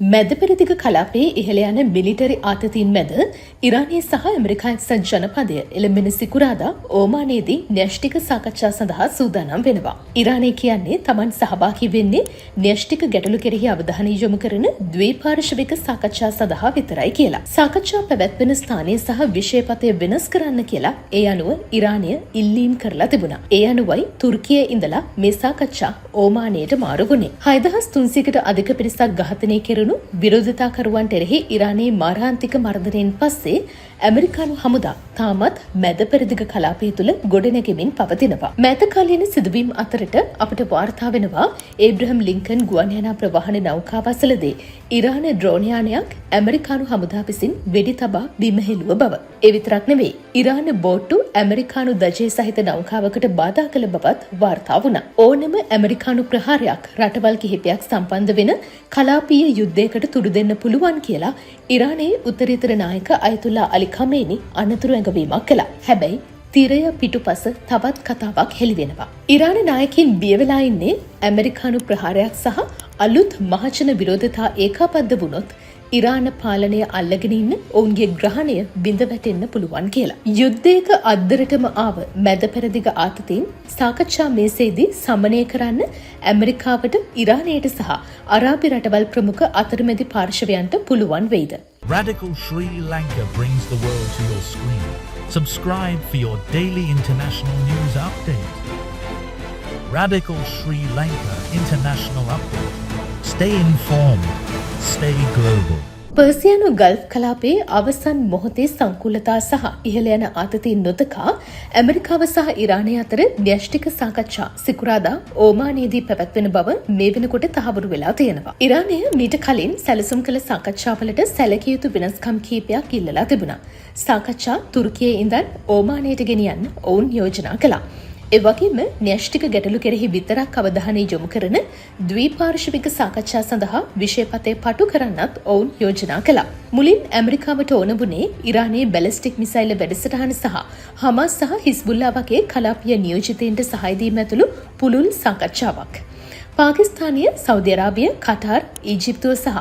මැදපෙරදිග කලාපයේ ඉහළ යන මිලිටරි ආතතීන් මැද ඉරානය සහ ඇමරිකා එක්සත් ජනපදය එළඹෙන සිකුරාදා ඕමානයේදී න්‍යෂ්ටික සාකච්ඡා සඳහා සූදානම් වෙනවා. ඉරානය කියන්නේ තමන් සහභාගී වෙන්නේ න්‍යෂ්ටික ගැටලු කෙරෙහි අවධානය යොමු කරන ද්විපාර්ශ්වික සාකච්ඡා සඳහා විතරයි කියලා. සාකච්ඡා පැවැත්වෙන ස්ථානය සහ විෂයපතය වෙනස් කරන්න කියලා ඒ අනුව ඉරානය ඉල්ලීම් කරලා තිබුණා. ඒ අනුවයි තුර්කියේ ඉඳලා මේ සාකච්ඡා ඕමානයට මාරු වුණේ. 6300කට අධික පිරිසක් ඝාතනය කෙරුණු විරෝධතාකරුවන්ට එරෙහි ඉරානයේ මාරාන්තික මර්ධනයෙන් පස්සේ ඇමරිකානු හමුදා තාමත් මැද පෙරදිග කලාපය තුළ ගොඩනැගෙමින් පවතිනවා. මෑත කාලීන සිදුවීම් අතරට අපට වාර්තා වෙනවා ඒබ්‍රහම් ලින්කන් ගුවන් යානා ප්‍රවාහන නෞකාව අසලදී ඉරාන ඩ්‍රෝන් යානයක් ඇමරිකානු හමුදා විසින් වෙඩි තබා බිම හෙළුව බව. ඒ විතරක් නෙවෙයි ඉරාන බෝට්ටු ඇමරිකානු දජය සහිත නෞකාවකට බාධා කළ බවත් වාර්තා වුණා. ඕනම ඇමරිකානු ප්‍රහාරයක් රටවල් කිහිපයක් සම්බන්ධ වෙන කලාපීය යුද්ධයකට තුඩු දෙන්න පුළුවන් කියලා ඉරානයේ උත්තරීතර නායක අයතුල්ලා අලි ඛමේනි අනතුරු ඇඟවීමක් කළා. හැබැයි තිරය පිටුපස තවත් කතාවක් හෙළිවෙනවා. ඉරාන නායකින් බිය වෙලා ඉන්නේ ඇමරිකානු ප්‍රහාරයක් සහ අලුත් මහජන විරෝධතා ඒකාබද්ධ වුණොත් ඉරාන පාලනය අල්ලගෙන ඉන්න ඔවුන්ගේ ග්‍රහණය බිඳ වැටෙන්න පුළුවන් කියලා. යුද්ධයක අද්දරටම ආව මැද පෙරදිග ආතතීන් සාකච්ඡා මේසේදී සමනය කරන්න ඇමරිකාවට ඉරානයට සහ අරාබි රටවල් ප්‍රමුඛ අතරමැදි පාර්ශවයන්ට පුළුවන් වෙයිද? Radical Sri Lanka brings the world to your screen. Subscribe for your daily international news update. Radical Sri Lanka International Update. Stay informed. Stay global. පර්සියානු ගල්ෆ් කලාපයේ අවසන් මොහොතේ සංකූලතා සහ ඉහළ යන ආතතීන් නොතකා ඇමරිකාව සහ ඉරානය අතර න්‍යෂ්ටික සාකච්ඡා සිකුරාදා ඕමානයේදී පැවැත්වෙන බව මේ වෙනකොට තහවුරු වෙලා තියෙනවා. ඉරානය මීට කලින් සැලසුම් කළ සාකච්ඡාවලට සැලකිය යුතු වෙනස්කම් කීපයක් ඉල්ලලා තිබුණා. සාකච්ඡා තුර්කියේ ඉඳන් ඕමානයට ගෙනියන්න ඔවුන් යෝජනා කළා. ඒ වගේම න්‍යෂ්ටික ගැටලු කෙරෙහි විතරක් අවධානය යොමු කරන ද්විපාර්ශ්වික සාකච්ඡා සඳහා විෂයපතේ පටු කරන්නත් ඔවුන් යෝජනා කළා. මුලින් ඇමරිකාවට ඕන වුණේ ඉරානයේ බැලිස්ටික් මිසයිල් වැඩසටහන සහ හමාස් සහ හිස්බුල්ලා වගේ කලාපීය නියෝජිතයින්ට සහාය දීම ඇතුළු පුළුල් සාකච්ඡාවක්. පාකිස්තානීය, සෞදි අරාබිය, කටාර්, ඊජිප්තුව සහ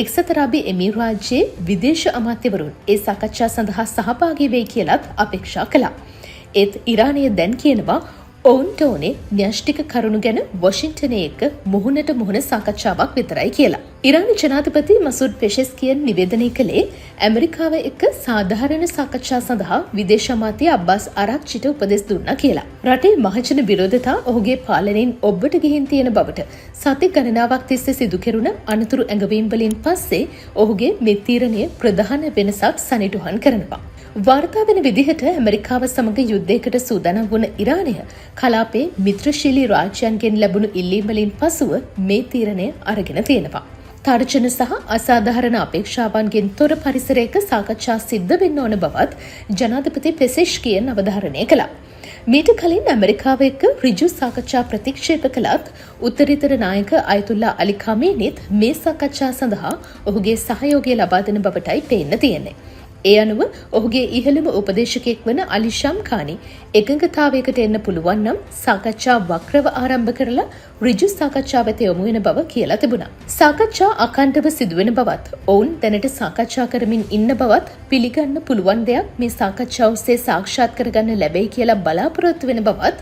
එක්සත් අරාබි එමිරාජ්‍යයේ විදේශ අමාත්‍යවරුන් ඒ සාකච්ඡා සඳහා සහභාගී වෙයි කියලත් අපේක්ෂා කළා. ඒත් ඉරානය දැන් කියනවා ඔවුන්ට ඕනේ න්‍යෂ්ටික කරුණු ගැන වොෂින්ටනයේ එක්ක මුහුණට මුහුණ සාකච්ඡාවක් විතරයි කියලා. ඉරාන ජනාධිපති මසූඩ් පෙෂෙස්කියන් නිවේදනය කළේ ඇමරිකාව එක්ක සාධාරණ සාකච්ඡා සඳහා විදේශ අමාත්‍ය අබ්බාස් අරක්චිට උපදෙස් දුන්නා කියලා. රටේ මහජන විරෝධතා ඔහුගේ පාලනයෙන් ඔබට ගිහින් තියෙන බවට සති ගණනාවක් තිස්සේ සිදු කෙරුණ අනතුරු ඇඟවීම් වලින් පස්සේ ඔහුගේ මේ තීරණය ප්‍රධාන වෙනසක් සනිටුහන් කරනවා. වාර්තා වෙන විදිහට ඇමරිකාව සමග යුද්ධයකට සූදානම් වුණ ඉරානය කලාපයේ මිත්‍රශීලී රාජ්‍යයන්ගෙන් ලැබුණු ඉල්ලීම් වලින් පසුව මේ තීරණය අරගෙන තියෙනවා. තර්ජන සහ අසාධාරණ අපේක්ෂාවන්ගෙන් තොර පරිසරයක සාකච්ඡා සිද්ධ වෙන්න ඕන බවත් ජනාධිපති පෙසෙෂ්කියන් අවධාරණය කළා. මීට කලින් ඇමරිකාව එක්ක ඍජු සාකච්ඡා ප්‍රතික්ෂේප කළත් උත්තරීතර නායක අයතුල්ලා අලි ඛමේනිත් මේ සාකච්ඡා සඳහා ඔහුගේ සහයෝගය ලබා දෙන බවටයි පේන්න තියෙන්නේ. ඒ අනුව ඔහුගේ ඉහළම උපදේශකයෙක් වන අලි ෂම්ඛානි එකඟතාවයකට එන්න පුළුවන් නම් සාකච්ඡා වක්‍රව ආරම්භ කරලා ඍජු සාකච්ඡා වෙත යොමු වෙන බව කියලා තිබුණා. සාකච්ඡා අඛණ්ඩව සිදුවෙන බවත් ඔවුන් දැනට සාකච්ඡා කරමින් ඉන්න බවත් පිළිගන්න පුළුවන් දෙයක් මේ සාකච්ඡා ඔස්සේ සාක්ෂාත් කරගන්න ලැබෙයි කියලා බලාපොරොත්තු වෙන බවත්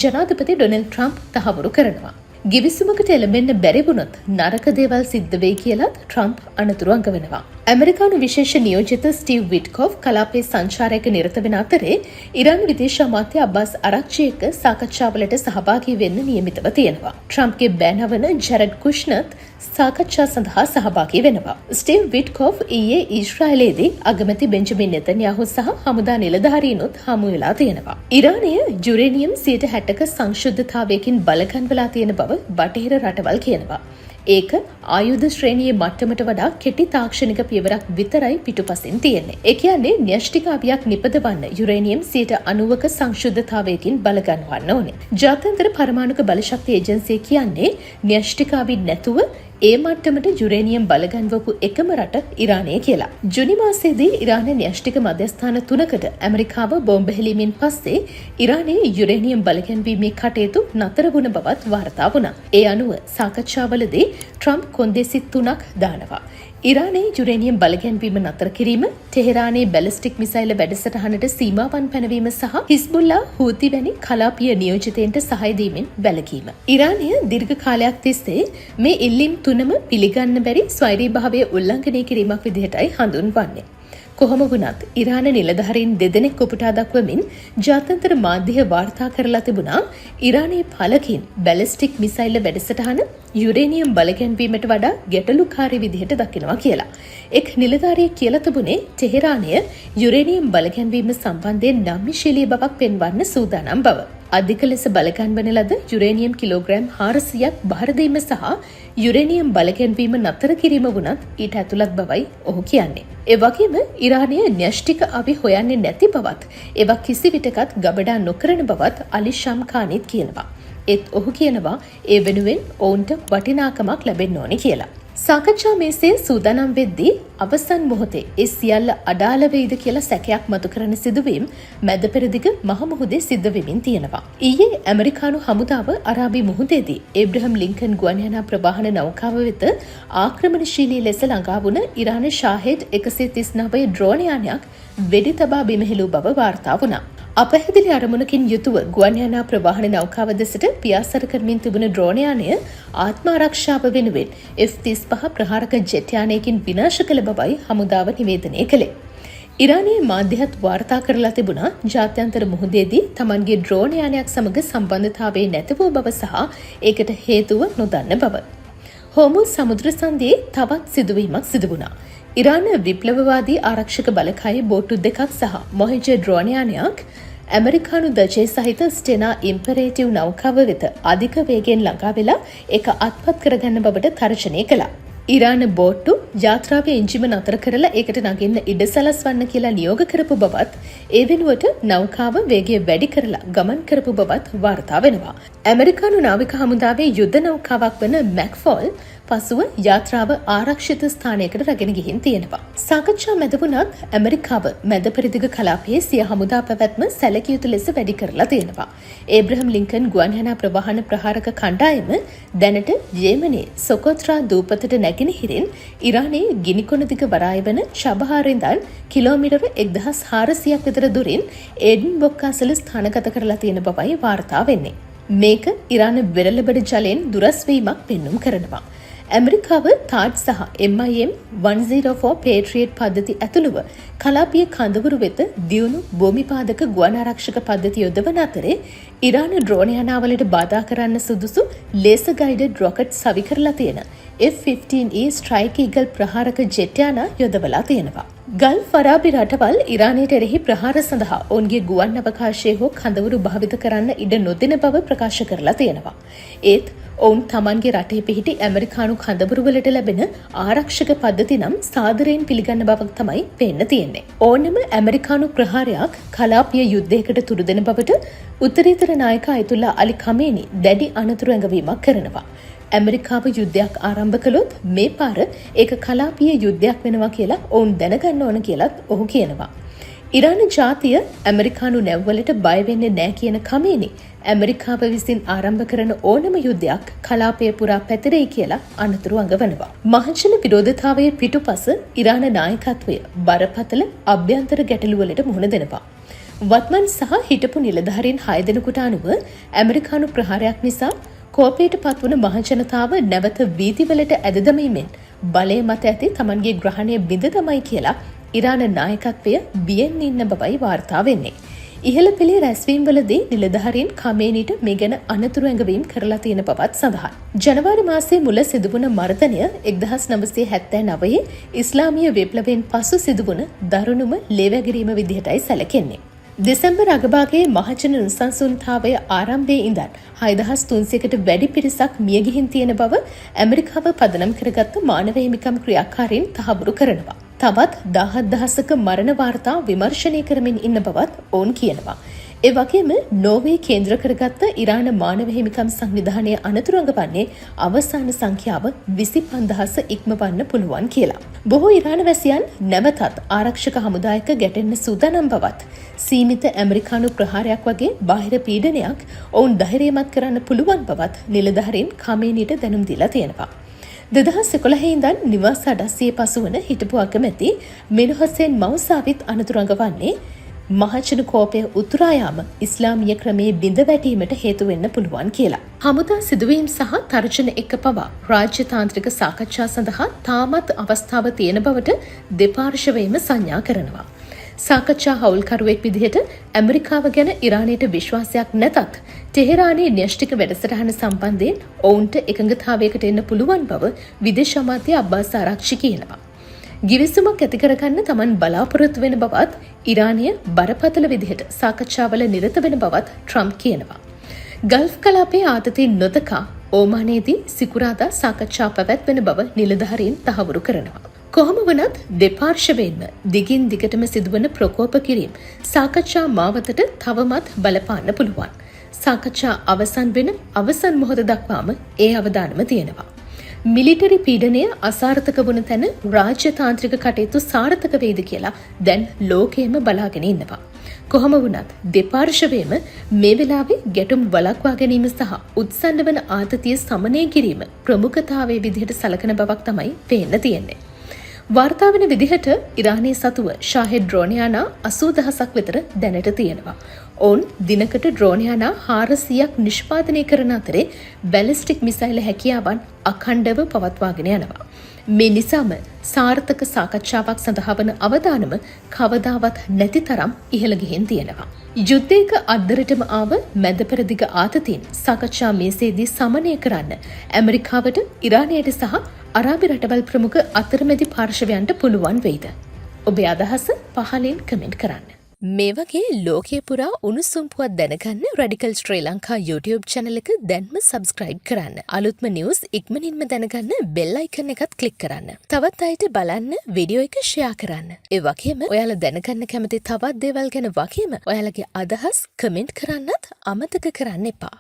ජනාධිපති ඩොනල්ඩ් ට්‍රම්ප් තහවුරු කරනවා. ගිවිසුමකට එළඹෙන්න බැරි වුණොත් නරක දේවල් සිද්ධ වෙයි කියලත් ට්‍රම්ප් අනතුරු අඟවනවා. ඇමරිකානු විශේෂ නියෝජිත ස්ටීව් විට්කොෆ් කලාපයේ සංචාරයක නිරත වෙන අතරේ ඉරාන් විදේශ අමාත්‍ය අබ්බාස් අරක්චි එක්ක සාකච්ඡාවලට සහභාගී වෙන්න නියමිතව තියෙනවා. ට්‍රම්ප්ගේ බෑනවන ජැරඩ් කුෂ්නර්ත් සාකච්ඡා සඳහා සහභාගී වෙනවා. ස්ටීව් විට්කොෆ් ඊයේ ඊශ්‍රායලයේදී අගමැති බෙන්ජමින් නෙතන්යාහු සහ හමුදා නිලධාරීනුත් හමු වෙලා තියෙනවා. ඉරානය යුරේනියම් 60%ක සංශුද්ධතාවයකින් බලගන්වලා තියෙන බව බටහිර රටවල් කියනවා. ඒක ආයුධ ශ්‍රේණියේ මට්ටමට වඩා කෙටි තාක්ෂණික පියවරක් විතරයි පිටුපසින් තියෙන්නේ. ඒ කියන්නේ න්‍යෂ්ටික අවියක් නිපදවන්න යුරේනියම් 90%ක සංශුද්ධතාවයකින් බලගන්වන්න ඕනේ. ජාත්‍යන්තර පරමාණුක බලශක්ති ඒජන්සිය කියන්නේ න්‍යෂ්ටික අවි නැතුව ඒ මට්ටමට යුරේනියම් බලගන්වපු එකම රට ඉරානය කියලා. ජුනි මාසයේදී ඉරාන න්‍යෂ්ටික මධ්‍යස්ථාන 3කට ඇමරිකාව බෝම්බ හෙලීමෙන් පස්සේ ඉරානයේ යුරේනියම් බලගැන්වීමේ කටයුතු නතර වුණ බවත් වාර්තා වුණා. ඒ අනුව සාකච්ඡාවලදී ට්‍රම්ප් කොන්දේසි 3ක් දානවා. ඉරානයේ යුරේනියම් බලගැන්වීම නතර කිරීම, ටෙහෙරානයේ බැලිස්ටික් මිසයිල වැඩසටහනට සීමාවන් පැනවීම සහ හිස්බුල්ලා හූති වැනි කලාපීය නියෝජිතයින්ට සහාය දීමෙන් වැළකීම. ඉරානය දීර්ඝ කාලයක් තිස්සේ මේ ඉල්ලීම් තුනම පිළිගන්න බැරි ස්වෛරීභාවය උල්ලංඝනය කිරීමක් විදිහටයි හඳුන්වන්නේ. කොහොම වුණත් ඉරාන නිලධාරීන් දෙදෙනෙක් උපුටා දක්වමින් ජාත්‍යන්තර මාධ්‍ය වාර්තා කරලා තිබුණා ඉරානයේ පළකින් බැලිස්ටික් මිසයිල් වැඩසටහන යුරේනියම් බලගැන්වීමට වඩා ගැටලුකාරී විදිහට දකිනවා කියලා. එක් නිලධාරියෙක් කියලා තිබුණේ ටෙහෙරානය යුරේනියම් බලගැන්වීම සම්බන්ධයෙන් නම්‍යශීලී බවක් පෙන්වන්න සූදානම් බව. අධික ලෙස බලගන්වන ලද යුරේනියම් කිලෝග්‍රෑම් 400ක් බහර දීම සහ යුරේනියම් බලගැන්වීම නතර කිරීම වුණත් ඊට ඇතුළත් බවයි ඔහු කියන්නේ. ඒ වගේම ඉරානය න්‍යෂ්ටික අවි හොයන්නේ නැති බවත්, ඒවා කිසි විටකත් ගබඩා නොකරන බවත් අලි ෂම්ඛානිත් කියනවා. ඒත් ඔහු කියනවා ඒ වෙනුවෙන් ඔවුන්ට වටිනාකමක් ලැබෙන්න ඕනේ කියලා. සාකච්ඡා මේසේ සූදානම් වෙද්දී අවසන් මොහොතේ ඒ සියල්ල අඩාල වෙයිද කියලා සැකයක් මතු කරන සිදුවීම් මැද පෙරදිග මහ මුහුදේ සිද්ධ වෙමින් තියෙනවා. ඊයේ ඇමරිකානු හමුදාව අරාබි මුහුදේදී ඒබ්‍රහම් ලින්කන් ගුවන්යානා ප්‍රවාහන නෞකාව වෙත ආක්‍රමණශීලී ලෙස ළඟා වුණ ඉරාන ෂාහෙඩ් 139 ඩ්‍රෝන යානයක් වෙඩි තබා බිමහෙළූ බව වාර්තා වුණා. අපැහැදිලි අරමුණකින් යුතුව ගුවන්යානා ප්‍රවාහන නෞකාව දෙසට පියාසර කරමින් තිබුණ ඩ්‍රෝන යානය ආත්ම ආරක්ෂාව වෙනුවෙන් F-35 ප්‍රහාරක ජෙට් යානයකින් විනාශ කළ බවයි හමුදාව නිවේදනය කළේ. ඉරානයේ මාධ්‍යත් වාර්තා කරලා තිබුණා ජාත්‍යන්තර මුහුදේදී තමන්ගේ ඩ්‍රෝන යානයක් සමග සම්බන්ධතාවයේ නැති වූ බව සහ ඒකට හේතුව නොදන්න බව. හෝමුස් සමුද්‍ර සන්ධියේ තවත් සිදුවීමක් සිදු වුණා. ඉරාන විප්ලවවාදී ආරක්ෂක බලකායේ බෝට්ටු 2ක් සහ මොහෙජර් ඩ්‍රෝන යානයක් ඇමරිකානු දජේ සහිත ස්ටෙනා ඉම්පරේටිව් නෞකාව වෙත අධික වේගයෙන් ළඟා වෙලා ඒක අත්පත් කරගන්න බවට තර්ජනය කළා. ඉරාන බෝට්ටු යාත්‍රාවේ එන්ජිම නතර කරලා ඒකට නගින්න ඉඩ සලස්වන්න කියලා නියෝග කරපු බවත්, ඒ වෙනුවට නෞකාව වේගය වැඩි කරලා ගමන් කරපු බවත් වාර්තා වෙනවා. ඇමරිකානු නාවික හමුදාවේ යුද නෞකාවක් වන මැක්ෆෝල් පසුව යාත්‍රාව ආරක්ෂිත ස්ථානයකට රැගෙන ගිහින් තියෙනවා. සාකච්ඡා මැද වුණත් ඇමරිකාව මැද පෙරදිග කලාපයේ සිය හමුදා පැවැත්ම සැලකිය යුතු ලෙස වැඩි කරලා තියෙනවා. ඒබ්‍රහම් ලින්කන් ගුවන්යානා ප්‍රවාහන ප්‍රහාරක කණ්ඩායම දැනට යෙමනේ සොකොත්‍රා දූපතට නැගෙනහිරින් ඉරානයේ ගිනිකොන දිග වරාය වන චබහාර් ඉඳන් කිලෝමීටර 1400ක් විතර දුරින් ඒඩන් බොක්කාසල ස්ථානගත කරලා තියෙන බවයි වාර්තා වෙන්නේ. මේක ඉරාන වෙරළබඩ ජලයෙන් දුරස් වීමක් පෙන්නුම් කරනවා. ඇමරිකාව තාඩ් සහ MIM-104 පේට්‍රියට් පද්ධති ඇතුළුව කලාපීය කඳවුරු වෙත දියුණු භූමිපාදක ගුවන් ආරක්ෂක පද්ධති යොදවන අතරේ ඉරාන ඩ්‍රෝන යානාවලට බාධා කරන්න සුදුසු ලේසර් ගයිඩඩ් රොකට් සවි කරලා තියෙන F-15E ස්ට්‍රයික් ඊගල් ප්‍රහාරක ජෙට් යානා යොදවලා තියෙනවා. ගල්ෆ් අරාබි රටවල් ඉරානයට එරෙහි ප්‍රහාර සඳහා ඔවුන්ගේ ගුවන් අවකාශයේ හෝ කඳවුරු භාවිත කරන්න ඉඩ නොදෙන බව ප්‍රකාශ කරලා තියෙනවා. ඒත් ඔවුන් තමන්ගේ රටේ පිහිටි ඇමරිකානු කඳවුරුවලට ලැබෙන ආරක්ෂක පද්ධති නම් සාදරයෙන් පිළිගන්න බවක් තමයි පේන්න තියෙන්නේ. ඕනම ඇමරිකානු ප්‍රහාරයක් කලාපීය යුද්ධයකට තුඩු දෙන බවට උත්තරීතර නායක අයතුල්ලා අලි ඛමේනි දැඩි අනතුරු ඇඟවීමක් කරනවා. ඇමරිකාව යුද්ධයක් ආරම්භ කළොත් මේ පාර ඒක කලාපීය යුද්ධයක් වෙනවා කියලා ඔවුන් දැනගන්න ඕන කියලත් ඔහු කියනවා. ඉරාන ජාතිය ඇමරිකානු නැව්වලට බය වෙන්නේ නැහැ කියන ඛමේනි ඇමරිකාව විසින් ආරම්භ කරන ඕනම යුද්ධයක් කලාපය පුරා පැතිරෙයි කියලා අනතුරු අඟවනවා. මහජන විරෝධතාවයේ පිටුපස ඉරාන නායකත්වය බරපතල අභ්‍යන්තර ගැටලුවලට මුහුණ දෙනවා. වත්මන් සහ හිටපු නිලධාරීන් 6 දෙනෙකුට අනුව ඇමරිකානු ප්‍රහාරයක් නිසා කෝපයට පත්වන මහජනතාව නැවත වීදිවලට ඇද දමීමෙන් බලය මත ඇති තමන්ගේ ග්‍රහණය බිඳ තමයි කියලා ඉරාන නායකත්වය බියෙන් ඉන්න බවයි වාර්තා වෙන්නේ. ඉහළ පෙළේ රැස්වීම්වලදී නිලධාරීන් ඛමේනිට මේ ගැන අනතුරු ඇඟවීම් කරලා තියෙන බවත් සඳහන්. ජනවාරි මාසයේ මුල සිදුවුණ මර්ධනය 1979 ඉස්ලාමීය විප්ලවයෙන් පසු සිදුවුණ දරුණුම ලේවැගිරීම විදිහටයි සැලකෙන්නේ. දෙසැම්බර් අගභාගයේ මහජන නිසංසුන්තාවය ආරම්භයේ ඉඳන් 6300කට වැඩි පිරිසක් මිය ගිහින් තියෙන බව ඇමරිකාව පදනම් කරගත්තු මානව හිමිකම් ක්‍රියාකාරීන් තහවුරු කරනවා. තවත් 17000ක මරණ වාර්තා විමර්ශනය කරමින් ඉන්න බවත් ඔවුන් කියනවා. ඒ වගේම නෝර්වේ කේන්ද්‍ර කරගත්ත ඉරාන මානව හිමිකම් සංවිධානයේ අනතුරු අඟවන්නේ අවසාන සංඛ්‍යාව 25,000 ඉක්මවන්න පුළුවන් කියලා. බොහෝ ඉරාන වැසියන් නැවතත් ආරක්ෂක හමුදායක ගැටෙන්න සූදානම් බවත් සීමිත ඇමරිකානු ප්‍රහාරයක් වගේ බාහිර පීඩනයක් ඔවුන් ධෛර්යමත් කරන්න පුළුවන් බවත් නිලධාරීන් කමේනිට දැනුම් දීලා තියෙනවා. 2011 ඉඳන් නිවාස අඩස්සියේ පසුවන හිටපු අගමැති මිනුහසෙන් මව්සාවිත් අනතුරු අඟවන්නේ මහජන කෝපය උතුරා යාම ඉස්ලාමීය ක්‍රමයේ බිඳ වැටීමට හේතු වෙන්න පුළුවන් කියලා. හමුදා සිදුවීම් සහ තර්ජන එක පවා රාජ්‍ය තාන්ත්‍රික සාකච්ඡා සඳහා තාමත් අවස්ථාව තියෙන බවට දෙපාර්ශවයම සංඥා කරනවා. සාකච්ඡා හවුල්කරුවෙක් විදිහට ඇමරිකාව ගැන ඉරානයට විශ්වාසයක් නැතත් ටෙහෙරානයේ න්‍යෂ්ටික වැඩසටහන සම්බන්ධයෙන් ඔවුන්ට එකඟතාවයකට එන්න පුළුවන් බව විදේශ අමාත්‍ය අබ්බාස් ආරක්ෂි කියනවා. ගිවිසුමක් ඇති කරගන්න Taman බලාපොරොත්තු වෙන බවත් ඉරානය බරපතල විදිහට සාකච්ඡාවල නිරත වෙන බවත් ට්‍රම්ප් කියනවා. ගල්ෆ් කලාපයේ ආතතිය නොදකා ඕමානයේදී සිකුරාදා සාකච්ඡා පැවැත්වෙන බව නිලධාරීන් තහවුරු කරනවා. කොහොම වුණත් දෙපාර්ශවයෙන්ම දිගින් දිගටම සිදුවන ප්‍රකෝප කිරීම සාකච්ඡා මාවතට තවමත් බලපාන්න පුළුවන්. සාකච්ඡා අවසන් වෙන අවසන් මොහොත දක්වාම ඒ අවදානම තියෙනවා. මිලිටරි පීඩනය අසාර්ථක වුණ තැන රාජ්‍ය තාන්ත්‍රික කටයුතු සාර්ථක වේද කියලා දැන් ලෝකයේම බලාගෙන ඉන්නවා. කොහොම වුණත් දෙපාර්ශවයේම මේ වෙලාවේ ගැටුම් වළක්වා ගැනීම සහ උත්සන්න වන ආතතිය සමනය කිරීම ප්‍රමුඛතාවයේ විදිහට සලකන බවක් තමයි පේන්න තියෙන්නේ. වාර්තා වෙන විදිහට ඉරානයේ සතුව ෂාහෙඩ් ඩ්‍රෝන් යානා 80,000ක් විතර දැනට තියෙනවා. ඔවුන් දිනකට ඩ්‍රෝන් යානා 400ක් නිෂ්පාදනය කරන අතරේ බැලිස්ටික් මිසයිල් හැකියාවන් අඛණ්ඩව පවත්වාගෙන යනවා. මේ නිසාම සාර්ථක සාකච්ඡාවක් සඳහා වන අවදානම කවදාවත් නැති තරම් ඉහළ ගිහින් තියෙනවා. යුද්ධයක අද්දරටම ආව මැද පෙරදිග ආතතීන් සාකච්ඡා මේසේදී සමනය කරන්න ඇමරිකාවට ඉරානයට සහ අරාබි රටවල් ප්‍රමුඛ අතරමැදි පාර්ශවයන්ට පුළුවන් වෙයිද? ඔබේ අදහස පහලින් කමෙන්ට් කරන්න. මේ වගේ ලෝකයේ පුරා උණුසුම් පුවත් දැනගන්න රැඩිකල් ශ්‍රී ලංකා YouTube channel එක දැන්ම subscribe කරන්න. අලුත්ම news ඉක්මනින්ම දැනගන්න bell icon එකත් click කරන්න. තවත් අයට බලන්න වීඩියෝ එක share කරන්න. ඒ වගේම ඔයාලා දැනගන්න කැමති තවත් දේවල් ගැන වගේම ඔයාලගේ අදහස් කමෙන්ට් කරන්නත් අමතක කරන්න එපා.